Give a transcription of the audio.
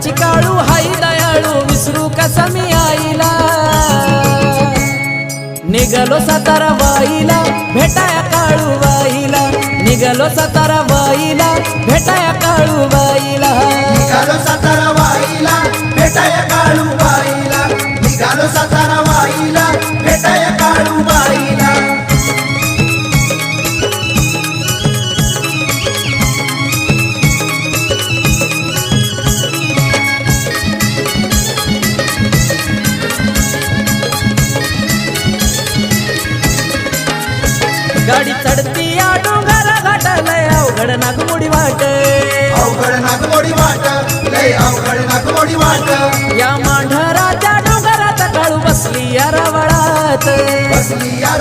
डोंगराची काळू हाई दयाळू विसरू कसा मी आईला निघालो सातारा वाईला भेटाया काळू बाईला निघालो सातारा वाईला भेटाया काळू बाईला निघालो सातारा वाईला भेटाया काळू बाईला निघालो सातारा वाईला भेटाया काळू बाईला गाडी चढती या डोंगर घाटालय अवघड नागमोडी वाट अवघड नागमोडी वाट लय अवघड नागमोडी वाट या मांढराच्या डोंगरात काळू बसली या रवळात बसली या